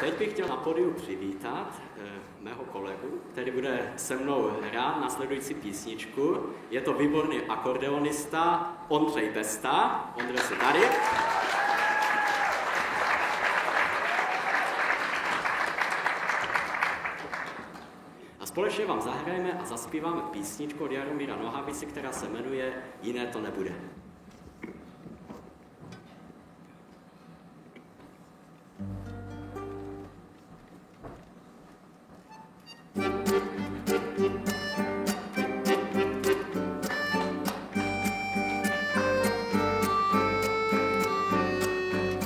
Teď bych chtěl na pódiu přivítat mého kolegu, který bude se mnou hrát následující písničku. Je to výborný akordeonista Ondřej Besta. Ondřej, jsi tady? A společně vám zahrajeme a zaspíváme písničku od Jaromíra Nohavice, která se jmenuje Jiné to nebude.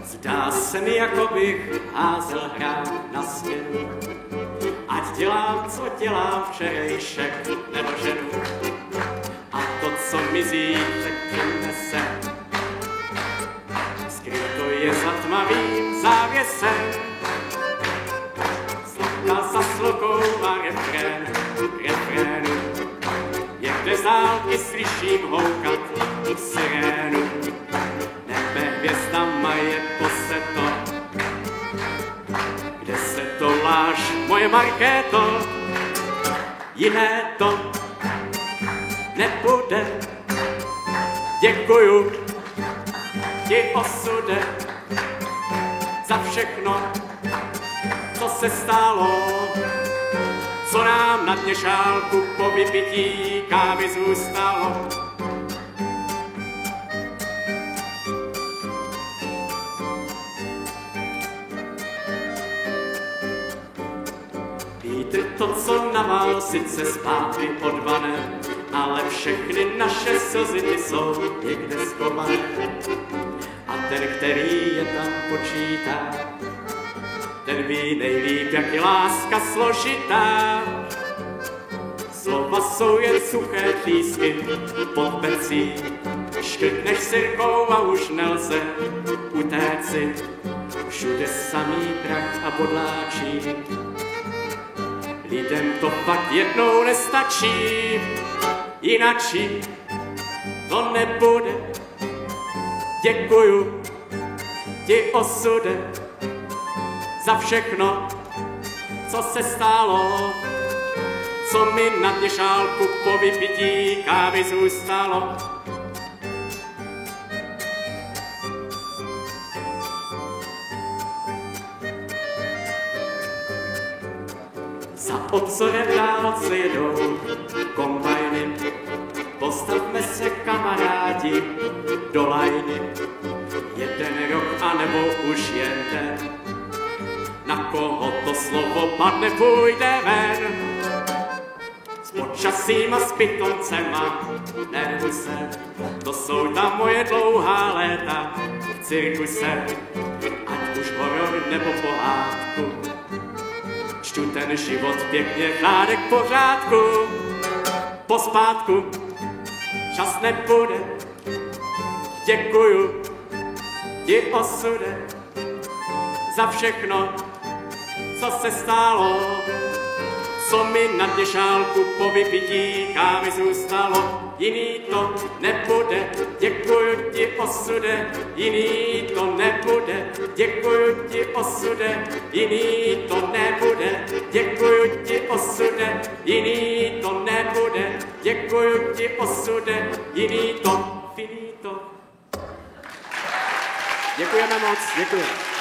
Zdá se mi, jako bych házel hrát na stěnu, ať dělám, co dělám, včerejšek nebo ženu. A to, co mi zítřek přinese, skryto je za tmavým závěsem. Sloka za slokou a refrénu, někde z dálky slyším houkat sirénu. Nebe hvězdama je poseto, kde se doláš, moje Markéto, jiné to nebude. Děkuju ti, osude, za všechno, co se stalo, co nám na dně šálku po vypití kávy zůstalo. Vítr to, co na vás sice zpátky odvane, ale všechny naše slzy ty jsou někde schované. A ten, který je tam počítá, ten ví nejlíp, jak je láska složitá. Slova jsou jen suché třísky pod pecí, škrtneš sirkou a už nelze utéci. Všude samý prach a bodláčí, lidem to pak jednou nestačí, jinačí to nebude. Děkuju ti, osude, za všechno, co se stalo, co mi na dně šálku po vypití kávy zůstalo. Za obzorem dálce jedou kombajny, postavme se, kamarádi, do lajny. Jeden rok, anebo už jeden, na koho to slovo padne, půjde ven. S počasím a s pitoncema, nervuj se, to jsou ta moje dlouhá léta v cirkuse. Ať už horor nebo pohádku, čtu ten život pěkně, řádek pořádku. Pospátku čas nebude. Děkuju ti, osude, za všechno, co se stalo, co mi na dně šálku po vypití kávy zůstalo. Jiný to nebude, děkuju ti, osude, jiný to nebude, děkuju ti, osude, jiný to nebude, děkuju ti, osude, jiný to nebude, děkuju ti, osude, jiný to, finito. Děkujeme moc, děkujeme.